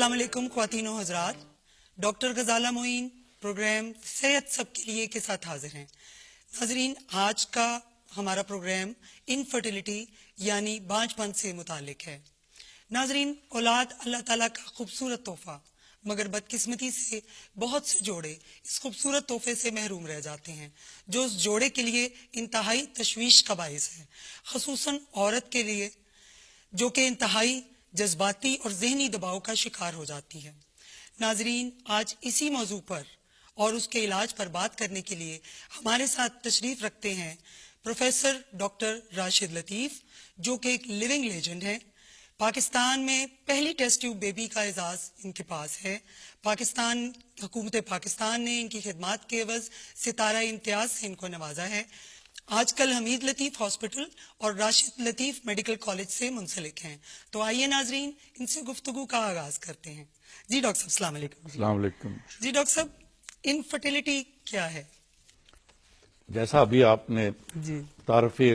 السلام علیکم خواتین و حضرات، ڈاکٹر غزالہ معین پروگرام صحت سب کے لیے کے ساتھ حاضر ہیں۔ ناظرین، آج کا ہمارا پروگرام انفرٹیلیٹی یعنی بانجھ پن سے متعلق ہے۔ ناظرین، اولاد اللہ تعالیٰ کا خوبصورت تحفہ، مگر بدقسمتی سے بہت سے جوڑے اس خوبصورت تحفے سے محروم رہ جاتے ہیں، جو اس جوڑے کے لیے انتہائی تشویش کا باعث ہے، خصوصاً عورت کے لیے، جو کہ انتہائی جذباتی اور ذہنی دباؤ کا شکار ہو جاتی ہے۔ ناظرین، آج اسی موضوع پر اور اس کے علاج پر بات کرنے کے لیے ہمارے ساتھ تشریف رکھتے ہیں پروفیسر ڈاکٹر راشد لطیف، جو کہ ایک لیونگ لیجنڈ ہیں۔ پاکستان میں پہلی ٹیسٹ ٹیوب بیبی کا اعزاز ان کے پاس ہے۔ حکومت پاکستان نے ان کی خدمات کے عوض ستارہ امتیاز سے ان کو نوازا ہے۔ آج کل حمید لطیف ہاسپٹل اور راشد لطیف میڈیکل کالج سے منسلک ہیں۔ تو آئیے ناظرین، ان سے گفتگو کا آغاز کرتے ہیں۔ جی ڈاکٹر صاحب، السلام علیکم۔ السلام علیکم۔ جی ڈاکٹر صاحب، انفرٹیلیٹی کیا ہے؟ جیسا ابھی آپ نے تعارفی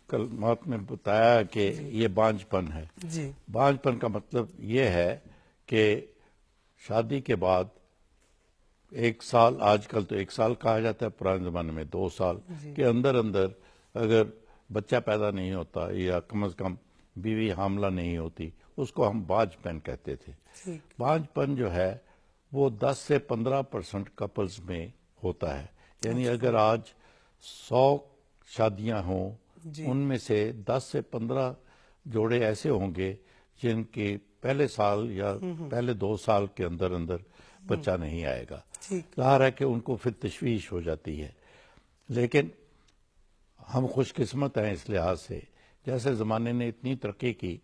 کلمات میں بتایا کہ یہ بانجھ پن ہے۔ بانجھ پن کا مطلب یہ ہے کہ شادی کے بعد 1 سال، آج کل تو 1 سال کہا جاتا ہے، پرانے زمانے میں 2 سال کے اندر اگر بچہ پیدا نہیں ہوتا یا کم از کم بیوی حاملہ نہیں ہوتی، اس کو ہم بانجھ پن کہتے تھے۔ بانجھ پن جو ہے وہ 10 سے 15% کپلز میں ہوتا ہے، یعنی اگر آج 100 شادیاں ہوں، ان میں سے 10 سے 15 جوڑے ایسے ہوں گے جن کے پہلے سال یا پہلے 2 سال کے اندر بچہ نہیں آئے گا۔ ظاہر ہے کہ ان کو پھر تشویش ہو جاتی ہے۔ لیکن ہم خوش قسمت ہیں اس لحاظ سے، جیسے زمانے نے اتنی ترقی کی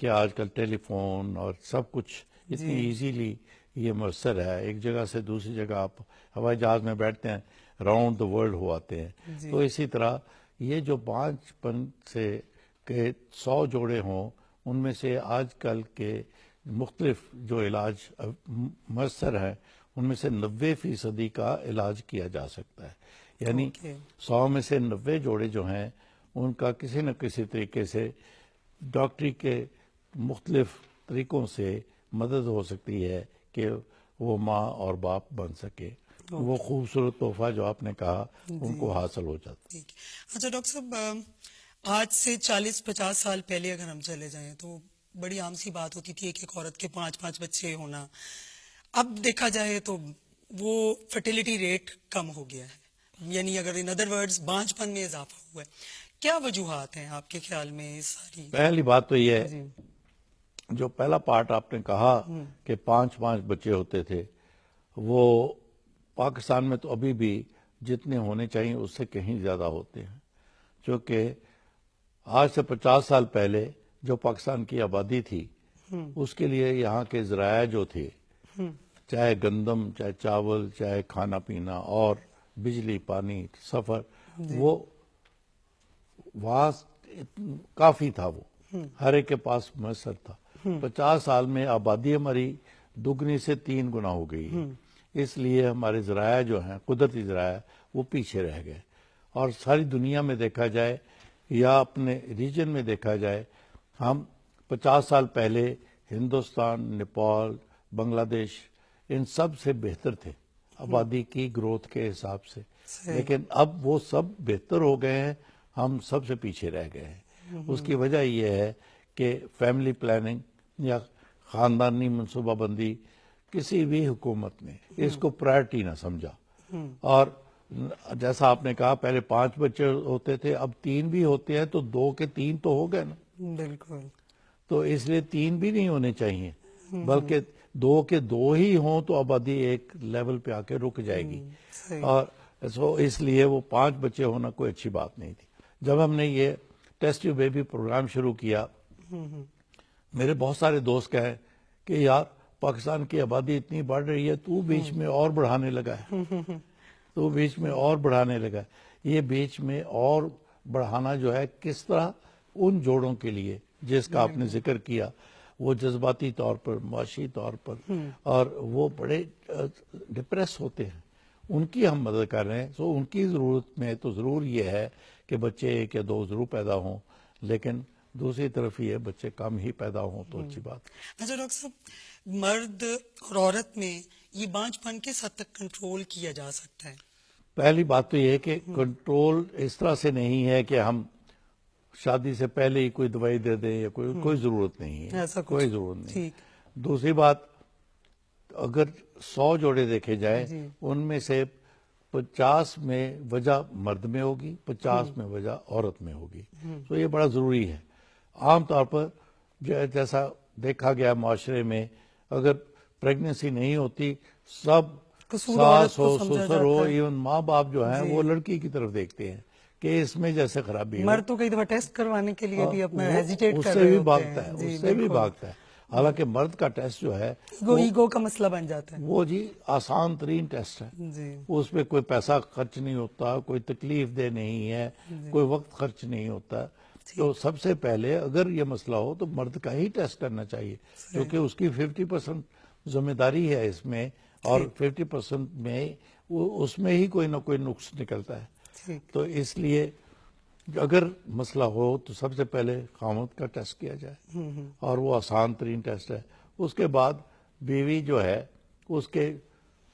کہ آج کل ٹیلی فون اور سب کچھ اتنی ایزیلی یہ میسر ہے، ایک جگہ سے دوسری جگہ آپ ہوائی جہاز میں بیٹھتے ہیں، راؤنڈ دا ورلڈ ہو آتے ہیں۔ تو اسی طرح یہ جو بانجھ پن سے کہ 100 جوڑے ہوں، ان میں سے آج کل کے مختلف جو علاج میسر ہیں، ان میں سے 90% کا علاج کیا جا سکتا ہے۔ یعنی 100 میں سے 90 جوڑے جو ہیں، ان کا کسی نہ کسی طریقے سے ڈاکٹری کے مختلف طریقوں سے مدد ہو سکتی ہے کہ وہ ماں اور باپ بن سکے۔ وہ خوبصورت تحفہ جو آپ نے کہا ان کو حاصل ہو جاتا ہے۔ اچھا ڈاکٹر صاحب، آج سے 40-50 سال پہلے اگر ہم چلے جائیں تو بڑی عام سی بات ہوتی تھی ایک عورت کے 5 بچے ہونا۔ اب دیکھا جائے تو وہ فرٹیلیٹی ریٹ کم ہو گیا ہے، یعنی اگر ان ادر ورڈز بانجھ پن میں اضافہ ہوا ہے۔ کیا وجوہات ہیں آپ کے خیال میں اس ساری؟ پہلی بات تو یہ ہے، جو پہلا پارٹ آپ نے کہا کہ 5 بچے ہوتے تھے، وہ پاکستان میں تو ابھی بھی جتنے ہونے چاہیے اس سے کہیں زیادہ ہوتے ہیں، چونکہ آج سے 50 سال پہلے جو پاکستان کی آبادی تھی، اس کے لیے یہاں کے ذرائع جو تھے، چاہے گندم، چاہے چاول، چاہے کھانا پینا اور بجلی، پانی، سفر، وہ وہاں کافی تھا، وہ ہر ایک کے پاس میسر تھا۔ 50 سال میں آبادی ہماری 2 سے 3 گنا ہو گئی ہے، اس لیے ہمارے ذرائع جو ہیں، قدرتی ذرائع، وہ پیچھے رہ گئے۔ اور ساری دنیا میں دیکھا جائے یا اپنے ریجن میں دیکھا جائے، ہم 50 سال پہلے ہندوستان، نیپال، بنگلہ دیش ان سب سے بہتر تھے آبادی کی گروتھ کے حساب سے، لیکن اب وہ سب بہتر ہو گئے ہیں، ہم سب سے پیچھے رہ گئے ہیں۔ اس کی وجہ یہ ہے کہ فیملی پلاننگ یا خاندانی منصوبہ بندی کسی بھی حکومت نے اس کو پرائرٹی نہ سمجھا، اور جیسا آپ نے کہا پہلے 5 بچے ہوتے تھے، اب 3 بھی ہوتے ہیں تو 2 کے 3 تو ہو گئے نا۔ بالکل۔ تو اس لیے 3 بھی نہیں ہونے چاہیے، بلکہ 2 کے 2 ہی ہوں تو آبادی ایک لیول پہ آ کے رک جائے گی، اور اس لیے وہ 5 بچے ہونا کوئی اچھی بات نہیں تھی۔ جب ہم نے یہ ٹیسٹ ٹیوب بیبی پروگرام شروع کیا، میرے بہت سارے دوست کہیں کہ یار پاکستان کی آبادی اتنی بڑھ رہی ہے، تو بیچ میں اور بڑھانے لگا ہے، تو بیچ میں اور بڑھانے لگا ہے۔ یہ بیچ میں اور بڑھانا جو ہے کس طرح ان جوڑوں کے لیے جس کا آپ نے ذکر کیا، وہ جذباتی طور پر، معاشی طور پر، اور وہ بڑے ڈپریس ہوتے ہیں، ان کی ہم مدد کر رہے ہیں۔ سو ان کی ضرورت میں تو ضرور یہ ہے کہ بچے 1 یا 2 ضرور پیدا ہوں، لیکن دوسری طرف یہ بچے کم ہی پیدا ہوں تو اچھی بات. اچھا ڈاکٹر صاحب، مرد اور عورت میں یہ بانجھ پن کس حد تک کنٹرول کیا جا سکتا ہے؟ پہلی بات تو یہ ہے کہ کنٹرول اس طرح سے نہیں ہے کہ ہم شادی سے پہلے ہی کوئی دوائی دے دیں یا کوئی ضرورت نہیں ہے، ایسا کوئی ضرورت نہیں. ٹھیک. دوسری بات، اگر 100 جوڑے دیکھے جائیں ان میں سے 50 میں وجہ مرد میں ہوگی، 50 میں وجہ عورت میں ہوگی. تو یہ بڑا ضروری ہے. عام طور پر جیسا دیکھا گیا معاشرے میں، اگر پریگننسی نہیں ہوتی، سب ساس ہو، سسر ہو، ایون ماں باپ جو ہیں وہ لڑکی کی طرف دیکھتے ہیں کہ اس میں جیسے خرابی ہو. مرد تو کئی دفعہ ٹیسٹ کروانے کے لیے بھی اپنا ہیزیٹیٹ اس کر سے رہے بھی ہوتے بھاگتا ہیں. ہے، اس سے بھی بھاگتا ہے. حالانکہ مرد کا ٹیسٹ جو ہے ایگو کا مسئلہ بن جاتا ہے. وہ جی آسان ترین ٹیسٹ ہے. اس میں کوئی پیسہ خرچ نہیں ہوتا، کوئی تکلیف دہ نہیں ہے، کوئی وقت خرچ نہیں ہوتا. تو سب سے پہلے اگر یہ مسئلہ ہو تو مرد کا ہی ٹیسٹ کرنا چاہیے، کیونکہ اس کی 50% ذمہ داری ہے اس میں، اور 50% میں اس میں ہی کوئی نہ کوئی نقص نکلتا ہے. تو اس لیے اگر مسئلہ ہو تو سب سے پہلے خاوند کا ٹیسٹ کیا جائے، اور وہ آسان ترین ٹیسٹ ہے. اس کے بعد بیوی جو ہے اس کے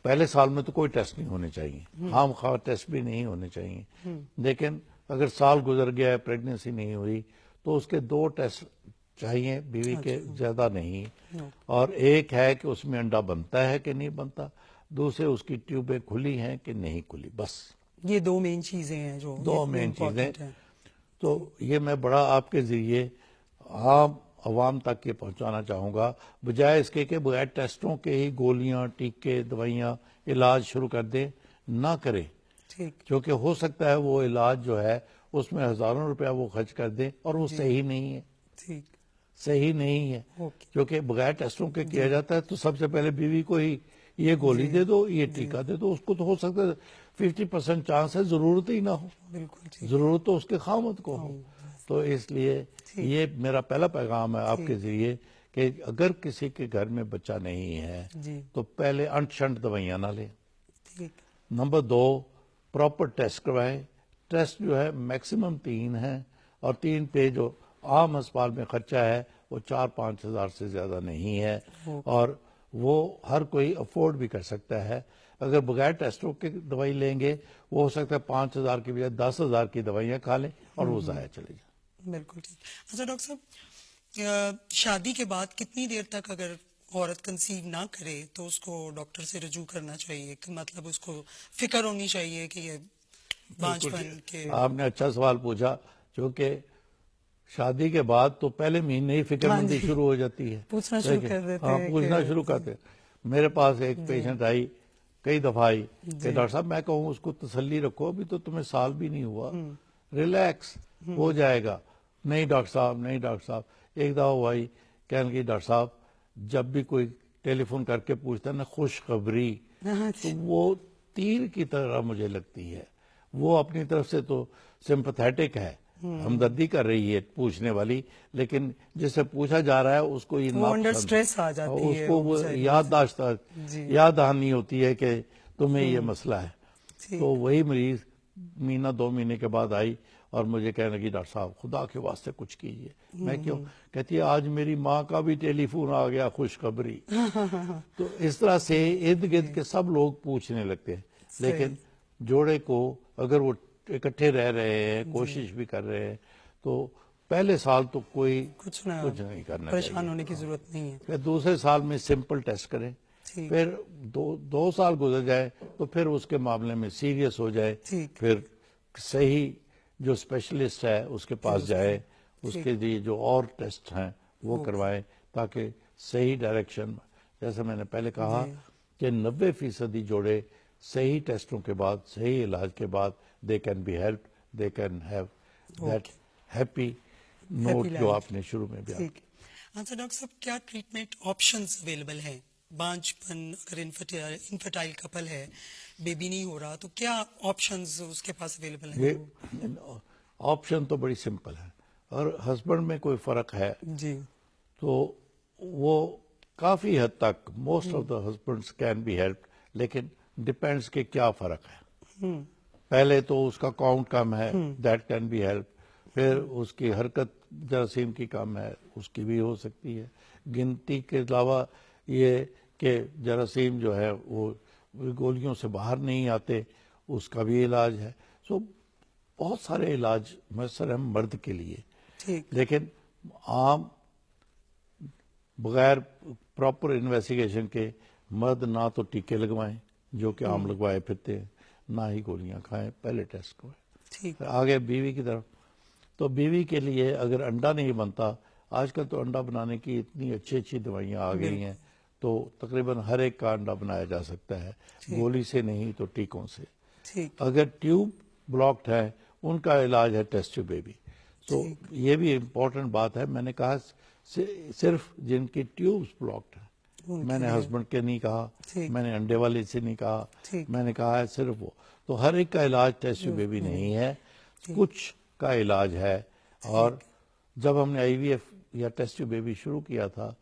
پہلے سال میں تو کوئی ٹیسٹ نہیں ہونے چاہیے، خام خواہ ٹیسٹ بھی نہیں ہونے چاہیے. لیکن اگر سال گزر گیا ہے، پریگننسی نہیں ہوئی، تو اس کے 2 ٹیسٹ چاہیے بیوی کے، زیادہ نہیں. اور ایک ہے کہ اس میں انڈا بنتا ہے کہ نہیں بنتا، دوسرے اس کی ٹیوبیں کھلی ہیں کہ نہیں کھلی. بس یہ 2 مین چیزیں ہیں جو 2 مین چیزیں. تو یہ میں بڑا آپ کے ذریعے عام عوام تک یہ پہنچانا چاہوں گا، بجائے اس کے کہ بغیر ٹیسٹوں کے ہی گولیاں، ٹیکے، دوائیاں، علاج شروع کر دیں. نہ کریں، کیونکہ ہو سکتا ہے وہ علاج جو ہے اس میں ہزاروں روپیہ وہ خرچ کر دیں اور وہ صحیح نہیں ہے. صحیح نہیں ہے، کیونکہ بغیر ٹیسٹوں کے کیا جاتا ہے. تو سب سے پہلے بیوی کو ہی یہ گولی دے دو، یہ ٹیکہ دے دو. اس کو تو ہو سکتا ہے 50% چانس ہے ضرورت ہی نہ ہو، ضرورت تو اس کے خاوند کو ہو. تو اس لیے یہ میرا پہلا پیغام ہے آپ کے ذریعے کہ اگر کسی کے گھر میں بچہ نہیں ہے تو پہلے انٹ شنٹ دوائیاں نہ لیں. نمبر 2، پراپر ٹیسٹ کروائیں. ٹیسٹ جو ہے میکسیمم 3 ہیں، اور 3 پہ جو عام ہسپتال میں خرچہ ہے وہ 4-5 ہزار سے زیادہ نہیں ہے، اور وہ ہر کوئی افورڈ بھی کر سکتا ہے. اگر بغیر ٹیسٹوں کے دوائی لیں گے وہ ہو سکتا ہے 5,000 کی بجائے 10,000 کی دوائیاں کھا لیں اور وہ ضائع چلے جائیں. بالکل ٹھیک. اچھا ڈاکٹر صاحب، شادی کے بعد کتنی دیر تک اگر عورت کنسیو نہ کرے تو اس کو ڈاکٹر سے رجوع کرنا چاہیے، کہ مطلب اس کو فکر ہونی چاہیے کہ یہ بانجھ پن کے؟ آپ نے اچھا سوال پوچھا، کیونکہ شادی کے بعد تو پہلے مہینے ہی فکر مندی شروع ہو جاتی ہے، پوچھنا شروع کر دیتے ہیں. پوچھنا شروع کرتے ہیں. میرے پاس ایک پیشنٹ آئی، کئی دفعہ آئی کہ ڈاکٹر صاحب میں کہوں اس کو تسلی رکھو، ابھی تو تمہیں سال بھی نہیں ہوا، ریلیکس ہو جائے گا. نہیں ڈاکٹر صاحب، نہیں ڈاکٹر صاحب. ایک دفعہ وہ آئی، کہنے لگی ڈاکٹر صاحب جب بھی کوئی ٹیلی فون کر کے پوچھتا ہے نا خوشخبری، تو وہ تیر کی طرح مجھے لگتی ہے. وہ اپنی طرف سے تو سمپتھیٹک ہے، ہمدردی کر رہی ہے پوچھنے والی، لیکن جس سے پوچھا جا رہا ہے اس کو یہ اسٹریس آ جاتی ہے، اس کو وہ یاد دہانی ہوتی ہے کہ تمہیں یہ مسئلہ ہے. تو وہی مریض مہینہ 2 مہینے کے بعد آئی اور مجھے کہنے لگی ڈاکٹر صاحب خدا کے واسطے کچھ کیجیے. میں کیوں؟ کہتی ہے آج میری ماں کا بھی ٹیلی فون آ گیا خوشخبری. تو اس طرح سے ارد گرد کے سب لوگ پوچھنے لگتے ہیں. لیکن جوڑے کو اگر وہ اکٹھے رہ رہے ہیں، کوشش بھی کر رہے ہیں، تو پہلے سال تو کوئی کچھ نہیں کرنا، پریشان ہونے کی ضرورت نہیں ہے. پھر دوسرے سال میں سمپل ٹیسٹ کریں. پھر 2 سال گزر جائے تو پھر اس کے معاملے میں سیریس ہو جائے، پھر صحیح جو اسپیشلسٹ ہے اس کے پاس جائے، اس کے لیے جو اور ٹیسٹ ہیں وہ کروائیں، تاکہ صحیح ڈائریکشن. جیسے میں نے پہلے کہا کہ 90% جوڑے صحیح ٹیسٹوں کے بعد، صحیح علاج کے بعد they can be helped, they can have that happy note جو آپ نے شروع میں بھی. اچھا ڈاکٹر صاحب، کیا ٹریٹمنٹ آپشنز اویلیبل ہیں؟ بانجھ پن اگر انفرٹائل کپل ہے، بیبی نہیں ہو رہا، تو کیا آپشنز اس کے پاس اویلیبل ہیں؟ آپشن تو بڑی سمپل ہے، اور ہسبینڈ میں کوئی فرق ہے تو وہ کافی حد تک most of the husbands can be helped, لیکن ڈپینڈس کہ کیا فرق ہے. پہلے تو اس کا کاؤنٹ کم ہے، دیٹ کین بی ہیلپ. پھر اس کی حرکت جراثیم کی کم ہے، اس کی بھی ہو سکتی ہے. گنتی کے علاوہ یہ کہ جراثیم جو ہے وہ گولیوں سے باہر نہیں آتے، اس کا بھی علاج ہے. سو بہت سارے علاج میسر ہیں مرد کے لیے. لیکن عام بغیر پراپر انویسٹیگیشن کے مرد نہ تو ٹیکے لگوائیں جو کہ عام لگوائے پھرتے ہیں، نہ ہی گولیاں کھائیں، پہلے ٹیسٹ کریں. آگے بیوی کی طرف، تو بیوی کے لیے اگر انڈا نہیں بنتا، آج کل تو انڈا بنانے کی اتنی اچھی اچھی دوائیاں آ گئی ہیں، تو تقریباً ہر ایک کا انڈا بنایا جا سکتا ہے، گولی سے نہیں تو ٹیکوں سے. اگر ٹیوب بلاکڈ ہے، ان کا علاج ہے ٹیسٹ ٹیوب بیبی. تو یہ بھی امپورٹنٹ بات ہے. میں نے کہا صرف جن کی ٹیوبز بلاکڈ ہیں، میں نے ہسبینڈ کے نہیں کہا، میں نے انڈے والے سے نہیں کہا، میں نے کہا ہے صرف وہ. تو ہر ایک کا علاج ٹیسٹ ٹیوب بیبی نہیں ہے، کچھ کا علاج ہے. اور جب ہم نے آئی وی ایف یا ٹیسٹ ٹیوب بیبی شروع کیا تھا،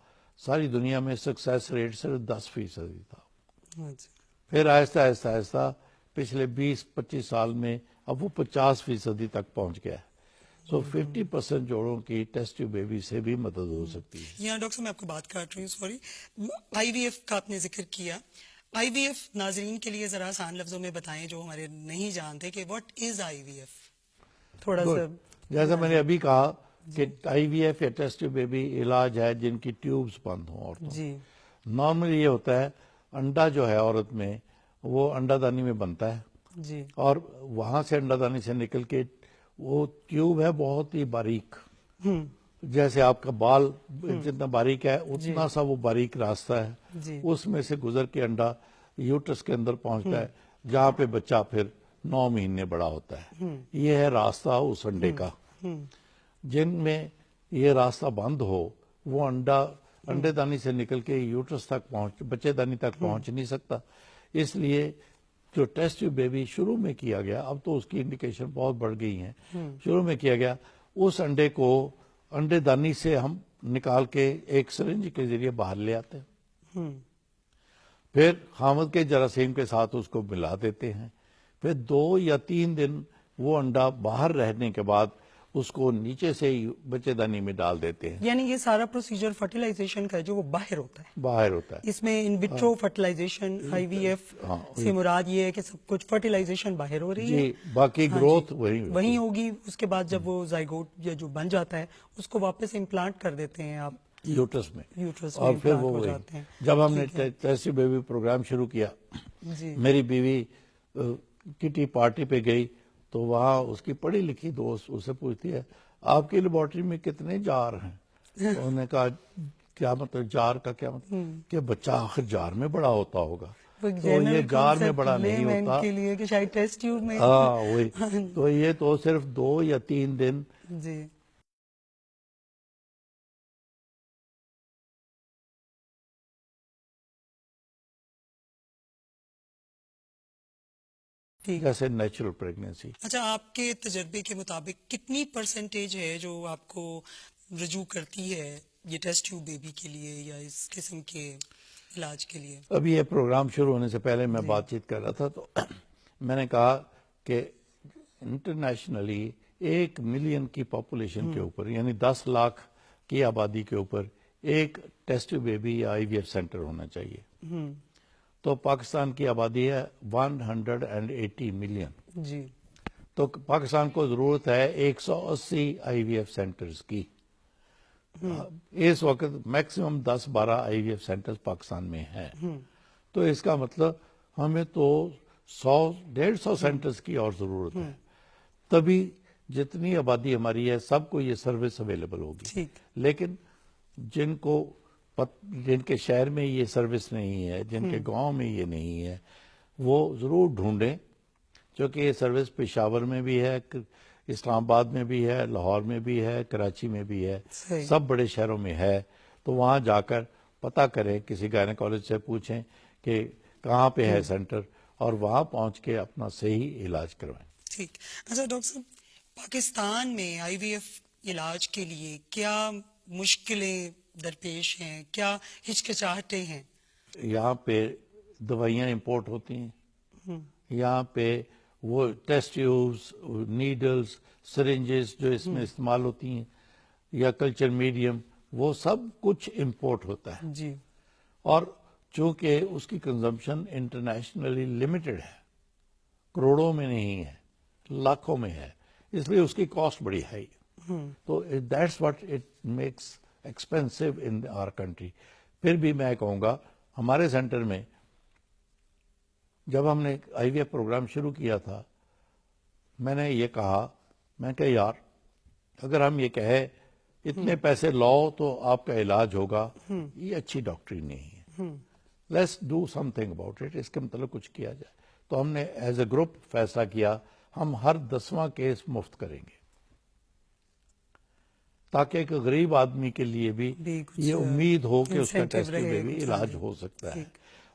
ساری دنیا میں سکسیس ریٹ صرف 10% تھا. پھر آہستہ آہستہ آہستہ پچھلے 20-25 سال میں اب وہ 50% تک پہنچ گیا ہے. سو 50% جوڑوں کی ٹیسٹ ٹیوب بیبی سے بھی مدد ہو سکتی ہے. یہاں ڈاکٹر صاحب میں آپ کو بات کاٹ رہی ہوں، سوری. آئی وی ایف کا آپ نے ذکر کیا. آئی وی ایف ناظرین کے لیے ذرا آسان لفظوں میں بتائیں جو ہمارے نہیں جانتے کہ what is I V F. تھوڑا سا جیسا میں نے ابھی کہا کہ آئی وی ایف یا ٹیسٹ ٹیوب بیبی علاج ہے جن کی ٹیوبز بند ہوں عورتوں. نارملی یہ ہوتا ہے انڈا جو ہے عورت میں وہ انڈا دانی میں بنتا ہے، اور وہاں سے انڈا دانی سے نکل کے وہ ٹیوب ہے بہت ہی باریک، جیسے آپ کا بال جتنا باریک ہے اتنا سا وہ باریک راستہ ہے، اس میں سے گزر کے انڈا یوٹرس کے اندر پہنچتا ہے، جہاں پہ بچہ پھر 9 مہینے بڑا ہوتا ہے. یہ ہے راستہ اس انڈے کا. جن میں یہ راستہ بند ہو وہ انڈے دانی سے نکل کے یوٹرس تک بچے دانی تک پہنچ نہیں سکتا. اس لیے جو ٹیسٹ ٹیوب بیبی شروع میں کیا گیا، اب تو اس کی انڈیکیشن بہت بڑھ گئی ہیں، شروع میں کیا گیا اس انڈے کو انڈے دانی سے ہم نکال کے ایک سرنج کے ذریعے باہر لے آتے ہیں، پھر خامد کے جراثیم کے ساتھ اس کو ملا دیتے ہیں، پھر 2 یا 3 دن وہ انڈا باہر رہنے کے بعد اس کو نیچے سے بچے دانی میں ڈال دیتے ہیں. یعنی یہ سارا پروسیجر فرٹیلائزیشن کا جو وہ باہر ہوتا ہے، باہر ہوتا ہے. اس میں ان وٹرو فرٹیلائزیشن آئی وی ایف سے مراد یہ ہے کہ سب کچھ فرٹیلائزیشن باہر ہو رہی ہے، باقی گروتھ وہیں ہوگی. اس کے بعد جب وہ زائگوٹ یا جو بن جاتا ہے اس کو واپس امپلانٹ کر دیتے ہیں آپ یوٹرس میں، اور پھر وہ جب ہم نے ٹیسٹ ٹیوب بیبی پروگرام شروع کیا، میری بیوی کٹی پارٹی پہ گئی تو وہاں اس کی پڑھی لکھی دوست اسے پوچھتی ہے آپ کی لیبارٹری میں کتنے جار ہیں؟ انہوں نے کہا کیا مطلب جار کا کیا مطلب کہ بچہ آخر جار میں بڑا ہوتا ہوگا. تو یہ جار میں بڑا نہیں ہوتا، وہی تو یہ تو صرف 2 یا 3 دن جیسے نیچرل پریگنینسی. اچھا، آپ کے تجربے کے مطابق کتنی پرسنٹیج ہے جو آپ کو رجوع کرتی ہے یہ ٹیسٹ ٹیوب بیبی کے لیے یا اس قسم کے علاج کے لیے؟ ابھی یہ پروگرام شروع ہونے سے پہلے میں بات چیت کر رہا تھا تو میں نے کہا کہ انٹرنیشنلی 1 ملین کی پاپولیشن کے اوپر، یعنی 10 لاکھ کی آبادی کے اوپر ایک ٹیسٹ ٹیوب بیبی یا آئی وی ایف سینٹر ہونا چاہیے. تو پاکستان کی آبادی ہے 180 ملین. تو پاکستان کو ضرورت ہے 180 آئی وی ایف سینٹرز کی. اس وقت میکسیمم 10-12 آئی وی ایف سینٹرز پاکستان میں ہیں. تو اس کا مطلب ہمیں تو 100-150 سینٹرز کی اور ضرورت ہے، تبھی جتنی آبادی ہماری ہے سب کو یہ سروس اویلیبل ہوگی. لیکن جن کے شہر میں یہ سروس نہیں ہے، جن کے گاؤں میں یہ نہیں ہے، وہ ضرور ڈھونڈیں، کیونکہ یہ سروس پشاور میں بھی ہے، اسلام آباد میں بھی ہے، لاہور میں بھی ہے، کراچی میں بھی ہے، سب بڑے شہروں میں ہے. تو وہاں جا کر پتہ کریں، کسی گائنیکالوجسٹ سے پوچھیں کہ کہاں پہ ہے سینٹر، اور وہاں پہنچ کے اپنا صحیح علاج کروائیں. ٹھیک. اچھا ڈاکٹر صاحب، پاکستان میں آئی وی ایف علاج کے لیے کیا مشکلیں درپیش ہیں، کیا ہچکچاہٹیں ہیں؟ یہاں پہ دوائیاں امپورٹ ہوتی ہیں، یہاں پہ وہ ٹیسٹ ٹیوبس، نیڈلز، سرنجز جو اس میں استعمال ہوتی ہیں یا کلچر میڈیم، وہ سب کچھ امپورٹ ہوتا ہے جی. اور چونکہ اس کی کنزمپشن انٹرنیشنلی لمیٹڈ ہے، کروڑوں میں نہیں ہے، لاکھوں میں ہے، اس لیے اس کی کاسٹ بڑی ہائی ہے. تو that's what it makes expensive in our country. پھر بھی میں کہوں گا ہمارے سینٹر میں جب ہم نے آئی وی ایف پروگرام شروع کیا تھا، میں نے یہ کہا، میں کہ یار اگر ہم یہ کہے اتنے پیسے لاؤ تو آپ کا علاج ہوگا، یہ اچھی ڈاکٹری نہیں ہے. Let's do something about it, اس کے مطلب کچھ کیا جائے. تو ہم نے ایز اے گروپ فیصلہ کیا ہم ہر 10واں کیس مفت کریں گے، تاکہ ایک غریب آدمی کے لیے بھی یہ امید ہو کہ اس کا ٹیسٹ میں بھی علاج ہو سکتا ہے.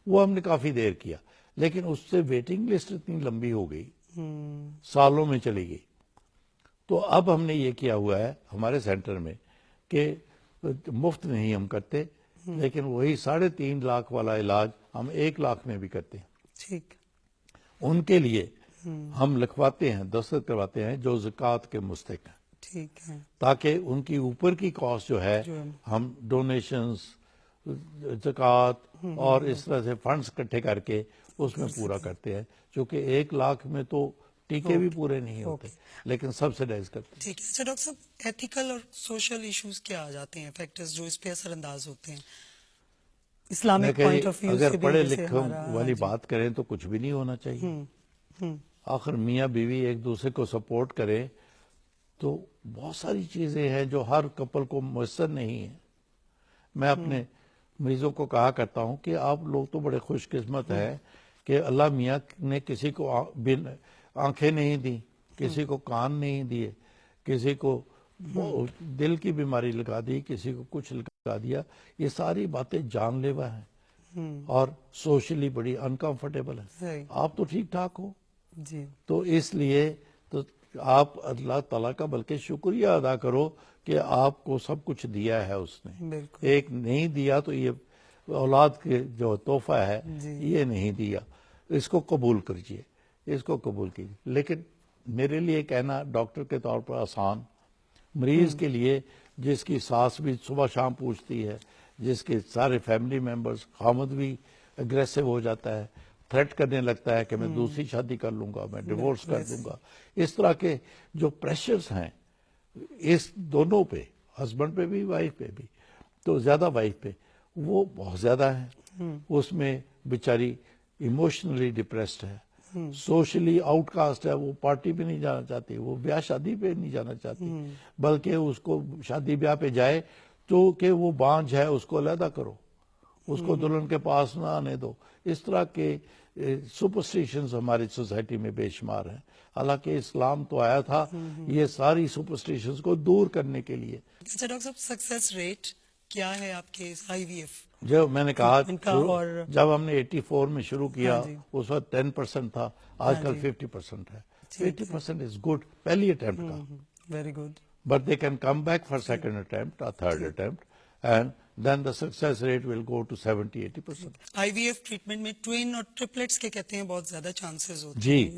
وہ ہم نے کافی دیر کیا، لیکن اس سے ویٹنگ لسٹ اتنی لمبی ہو گئی، سالوں میں چلی گئی. تو اب ہم نے یہ کیا ہوا ہے ہمارے سینٹر میں کہ مفت نہیں ہم کرتے، لیکن وہی 3.5 لاکھ والا علاج ہم 1 لاکھ میں بھی کرتے ہیں. ٹھیک. ان کے لیے ہم لکھواتے ہیں، دستخط کرواتے ہیں جو زکوٰۃ کے مستحق ہیں. ٹھیک ہے. تاکہ ان کی اوپر کی کاسٹ جو ہے ہم ڈونیشنز، زکوٰۃ اور اس طرح سے فنڈز اکٹھے کر کے اس میں پورا کرتے ہیں. چونکہ 1 لاکھ میں تو ٹیکے بھی پورے نہیں ہوتے، لیکن سبسیڈائز کرتے ہیں. ٹھیک ہے. اچھا ڈاکٹر صاحب، ایتھیکل اور سوشل ایشوز کیا آ جاتے ہیں، فیکٹرز جو اس پہ اثر انداز ہوتے ہیں اسلامک پوائنٹ آف ویو سے؟ اگر پڑھے لکھے والی بات کریں تو کچھ بھی نہیں ہونا چاہیے. آخر میاں بیوی ایک دوسرے کو سپورٹ کرے تو بہت ساری چیزیں ہیں جو ہر کپل کو میسر نہیں ہیں. میں اپنے مریضوں کو کہا کرتا ہوں کہ آپ لوگ تو بڑے خوش قسمت ہیں کہ اللہ میاں نے کسی کو آنکھیں نہیں دی، کسی کو کان نہیں دیے، کسی کو دل کی بیماری لگا دی، کسی کو کچھ لگا دیا. یہ ساری باتیں جان لیوا ہیں اور سوشلی بڑی انکمفرٹیبل ہے. آپ تو ٹھیک ٹھاک ہو جی. تو اس لیے تو آپ اللہ تعالیٰ کا بلکہ شکریہ ادا کرو کہ آپ کو سب کچھ دیا ہے اس نے. ایک نہیں دیا تو یہ اولاد کے جو تحفہ ہے یہ نہیں دیا، اس کو قبول کیجیے، اس کو قبول کیجیے. لیکن میرے لیے کہنا ڈاکٹر کے طور پر آسان، مریض کے لیے جس کی ساس بھی صبح شام پوچھتی ہے، جس کے سارے فیملی ممبرز، خامد بھی اگریسو ہو جاتا ہے، تھریٹ کرنے لگتا ہے کہ میں دوسری شادی کر لوں گا، میں ڈیورس کر دوں گا. اس طرح کے جو پریشرز ہیں اس دونوں پہ، ہسبینڈ پہ بھی وائف پہ بھی، تو زیادہ وائف پہ وہ بہت زیادہ ہیں. اس میں بیچاری ایموشنلی ڈپریسڈ ہے، سوشلی آؤٹ کاسٹ ہے، وہ پارٹی پہ نہیں جانا چاہتی، وہ بیاہ شادی پہ نہیں جانا چاہتی، بلکہ اس کو شادی بیاہ پہ جائے تو کہ وہ بانجھ ہے اس کو علیحدہ کرو، اس کو دلہن کے پاس نہ آنے دو. اس طرح کے سپرسٹیشنز ہماری سوسائٹی میں بے شمار ہیں. حالانکہ اسلام تو آیا تھا یہ ساری سپرسٹیشنز کو دور کرنے کے لیے. اچھا ڈاکٹر صاحب، سکسیس ریٹ کیا ہے آپ کے آئی وی ایف؟ جو میں نے کہا جب ہم نے 84 میں شروع کیا اس وقت 10% تھا، آج کل 50% ہے. 50% از گڈ پہلی اٹیمپٹ کا. Very good. But they can come back for second attempt اور third attempt and then the success rate will go to 70-80%. I V F treatment میں ٹوین اور ٹرپلیٹس کے کہتے ہیں بہت زیادہ چانسز ہوتے ہیں.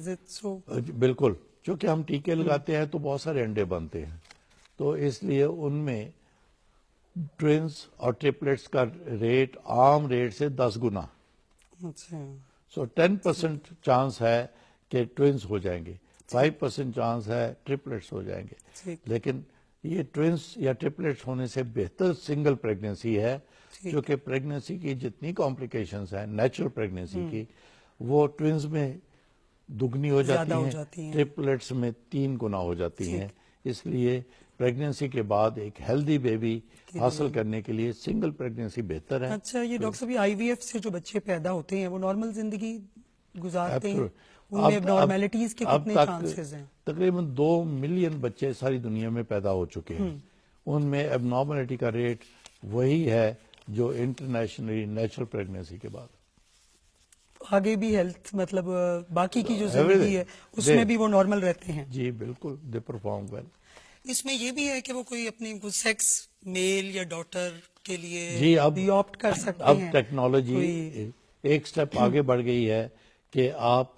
جی بالکل، چونکہ ہم ٹیکے لگاتے ہیں تو بہت سارے انڈے بنتے ہیں، تو اس لیے ان میں ٹوینز اور ٹرپلیٹس کا ریٹ عام ریٹ سے 10 گنا. سو 10% چانس ہے کہ ٹوینز ہو جائیں گے، 5% چانس ہے ٹرپلیٹس ہو جائیں گے. لیکن یہ ٹوینز یا ٹرپلیٹس ہونے سے بہتر سنگل پریگننسی ہے، کیونکہ پریگننسی کی جتنی کمپلیکیشنز ہیں نیچرل پریگننسی کی وہ ٹوینز میں دگنی ہو جاتی ہیں، ٹرپلیٹس میں 3 گنا ہو جاتی ہیں. اس لیے پریگننسی کے بعد ایک ہیلدی بیبی حاصل کرنے کے لیے سنگل پریگننسی بہتر ہے. اچھا یہ ڈاکٹر صاحب، آئی وی ایف سے جو بچے پیدا ہوتے ہیں وہ نارمل زندگی گزارتے ہیں؟ ان میں ابنارملٹیز کے کتنے چانسز ہیں؟ تقریباً 2 ملین بچے ساری دنیا میں پیدا ہو چکے ہیں. ان میں ابنارملٹی کا ریٹ وہی ہے جو انٹرنیشنلی نیچرل پریگننسی کے بعد. آگے بھی ہیلتھ مطلب باقی کی جو زندگی ہے اس میں بھی وہ نارمل رہتے ہیں؟ جی بالکل، دے پرفارم ویل. اس میں یہ بھی ہے کہ وہ کوئی اپنی سیکس میل یا ڈاٹر کے لیے جی اب بھی آپٹ کر سکتے ہیں. اب ٹیکنالوجی ایک سٹیپ آگے بڑھ گئی ہے کہ آپ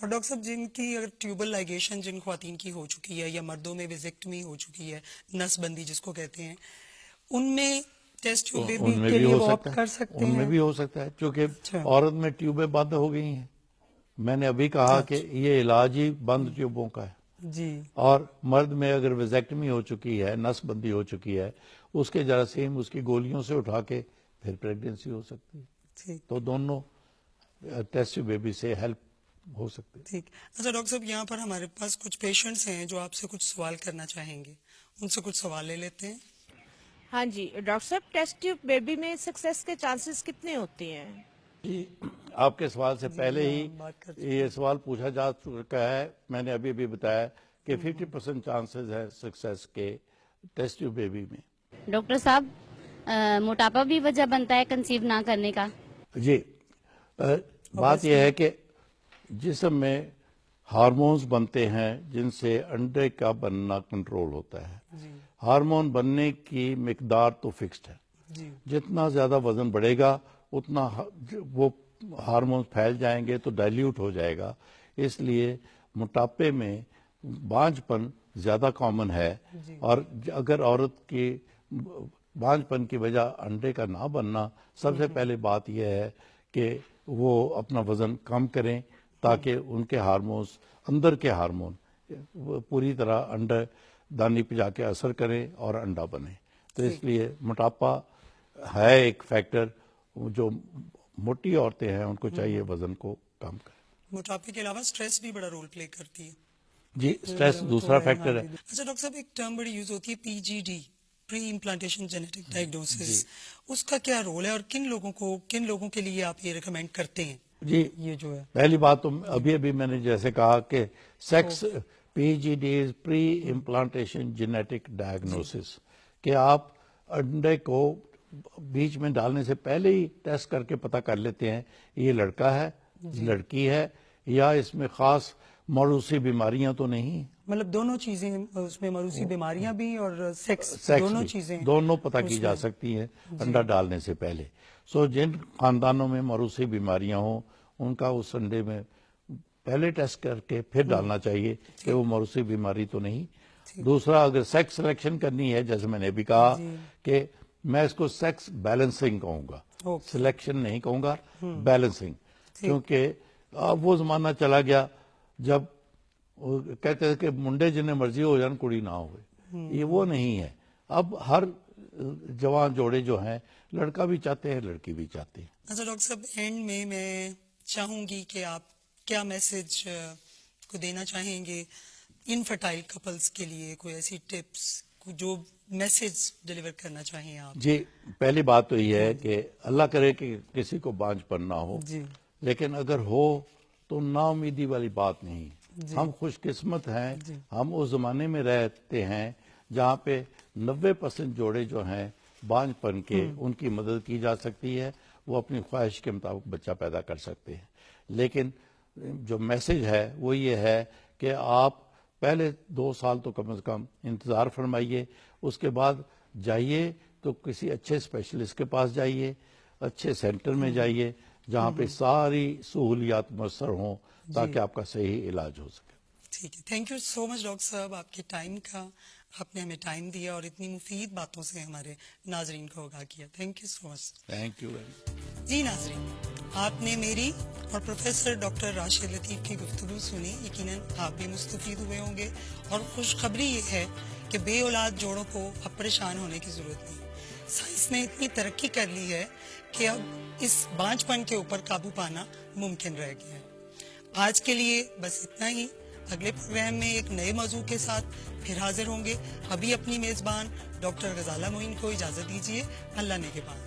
اور ڈاکٹر صاحب جن کی اگر ٹیوبل لائگیشن جن خواتین کی ہو چکی ہے یا مردوں میں ویزیکٹمی ہو چکی ہے نس بندی جس کو کہتے ہیں ان میں ٹیسٹ ٹیوب بیبی کے لیے وہ آپٹ کر سکتے ہیں. ان میں بھی ہو سکتا ہے چونکہ عورت میں ٹیوبیں بند ہو گئی ہیں. میں نے ابھی کہا کہ یہ علاج ہی بند ٹیوبوں کا ہے جی. اور مرد میں اگر ویزیکٹمی ہو چکی ہے نس بندی ہو چکی ہے اس کے جراثیم اس کی گولیوں سے اٹھا کے پھر پریگننسی ہو سکتی ہے. تو دونوں ٹیسٹ ٹیوب بیبی سے ہیلپ ہو سکتے. ٹھیک. اچھا ڈاکٹر صاحب یہاں پر ہمارے پاس کچھ پیشنٹس ہیں جو آپ سے کچھ سوال کرنا چاہیں گے, ان سے کچھ سوال لے لیتے ہیں. ہاں جی ڈاکٹر صاحب ٹیسٹ ٹیوب بیبی میں سکسیس کے چانسز کتنے ہوتے ہیں؟ جی آپ کے سوال سے پہلے ہی یہ سوال پوچھا جا چکا ہے. میں نے ابھی بھی بتایا کہ 50% چانسز ہے سکسیس کے ٹیسٹ ٹیوب بیبی میں. ڈاکٹر صاحب موٹاپا بھی وجہ بنتا ہے کنسیو نہ کرنے کا؟ جی بات یہ ہے کہ جسم میں ہارمونز بنتے ہیں جن سے انڈے کا بننا کنٹرول ہوتا ہے. ہارمون بننے کی مقدار تو فکسڈ ہے. جتنا زیادہ وزن بڑھے گا اتنا وہ ہارمونز پھیل جائیں گے تو ڈائلیوٹ ہو جائے گا. اس لیے موٹاپے میں بانجھ پن زیادہ کامن ہے اور اگر عورت کی بانجھ پن کی وجہ انڈے کا نہ بننا, سب سے پہلے بات یہ ہے کہ وہ اپنا وزن کم کریں تاکہ ان کے ہارمونز اندر کے ہارمون پوری طرح انڈے دانی پہ جا کے اثر کریں اور انڈا بنے. تو اس لیے موٹاپا ہے ایک فیکٹر جو موٹی عورتیں ہیں ان کو چاہیے وزن کو کم کریں. موٹاپے کے علاوہ سٹریس بھی بڑا رول پلے کرتی ہے. جی سٹریس دوسرا فیکٹر ہے. اچھا ڈاکٹر صاحب ایک ٹرم بڑی یوز ہوتی ہے پی جی ڈی, پری امپلانٹیشن جینیٹک ڈائگنوسس, اس کا کیا رول ہے اور کن لوگوں کے لیے آپ یہ ریکمینڈ کرتے ہیں؟ جی یہ جو ہے پہلی بات تو ابھی میں نے جیسے کہا کہ sex P G D is pre implantation genetic diagnosis, کہ آپ انڈے کو بیچ میں ڈالنے سے پہلے ہی ٹیسٹ کر کے پتہ کر لیتے ہیں یہ لڑکا ہے لڑکی ہے یا اس میں خاص موروثی بیماریاں تو نہیں. مطلب دونوں چیزیں اس میں موروثی بیماریاں بھی اور سیکس دونوں چیزیں دونوں پتہ کی جا سکتی ہیں انڈا ڈالنے سے پہلے. سو جن خاندانوں میں موروثی بیماریاں ہوں ان کا اس انڈے میں پہلے ٹیسٹ کر کے پھر ڈالنا چاہیے کہ وہ موروثی بیماری تو نہیں. دوسرا اگر سیکس سلیکشن کرنی ہے جیسے میں نے بھی کہا کہ میں اس کو سیکس بیلنسنگ کہوں گا, سلیکشن نہیں کہوں گا, بیلنسنگ. کیونکہ اب وہ زمانہ چلا گیا جب کہتے ہیں کہ منڈے جنہیں مرضی ہو جان کڑی نہ ہوئے. یہ وہ نہیں ہے. اب ہر جوان جوڑے جو ہیں لڑکا بھی چاہتے ہیں لڑکی بھی چاہتے ہیں. اچھا ڈاکٹر صاحب اینڈ میں چاہوں گی کہ آپ کیا میسج کو دینا چاہیں گے انفرٹائل کپلز کے لیے, کوئی ایسی ٹپس جو میسج ڈیلیور کرنا چاہیں آپ؟ جی پہلی بات تو یہ ہے کہ اللہ کرے کہ کسی کو بانجھ پن نہ ہو, لیکن اگر ہو تو نا امیدی والی بات نہیں. ہم خوش قسمت ہیں, ہم اس زمانے میں رہتے ہیں جہاں پہ 90% جوڑے جو ہیں بانجھ پن کے ان کی مدد کی جا سکتی ہے, وہ اپنی خواہش کے مطابق بچہ پیدا کر سکتے ہیں. لیکن جو میسج ہے وہ یہ ہے کہ آپ پہلے 2 سال تو کم از کم انتظار فرمائیے, اس کے بعد جائیے تو کسی اچھے اسپیشلسٹ کے پاس جائیے, اچھے سینٹر میں جائیے جہاں پہ ساری سہولیات میسر ہوں تاکہ آپ کا صحیح علاج ہو سکے. ٹھیک ہے, thank you so much doctor صاحب آپ کے ٹائم کا, آپ نے ہمیں ٹائم دیا اور اتنی مفید باتوں سے ہمارے ناظرین کو آگاہ کیا. Thank you so much. Thank you. جی ناظرین, آپ نے میری اور پروفیسر ڈاکٹر راشد لطیف کی گفتگو سنی. یقیناً آپ بھی مستفید ہوئے ہوں گے اور خوشخبری یہ ہے کہ بے اولاد جوڑوں کو اب پریشان ہونے کی ضرورت نہیں. سائنس نے اتنی ترقی کر لی ہے کہ اب اس بانجھ پن کے اوپر قابو پانا ممکن رہ گیا ہے. آج کے لیے بس اتنا ہی. اگلے پروگرام میں ایک نئے موضوع کے ساتھ پھر حاضر ہوں گے. ابھی اپنی میزبان ڈاکٹر غزالہ معین کو اجازت دیجیے. اللہ نگہبان.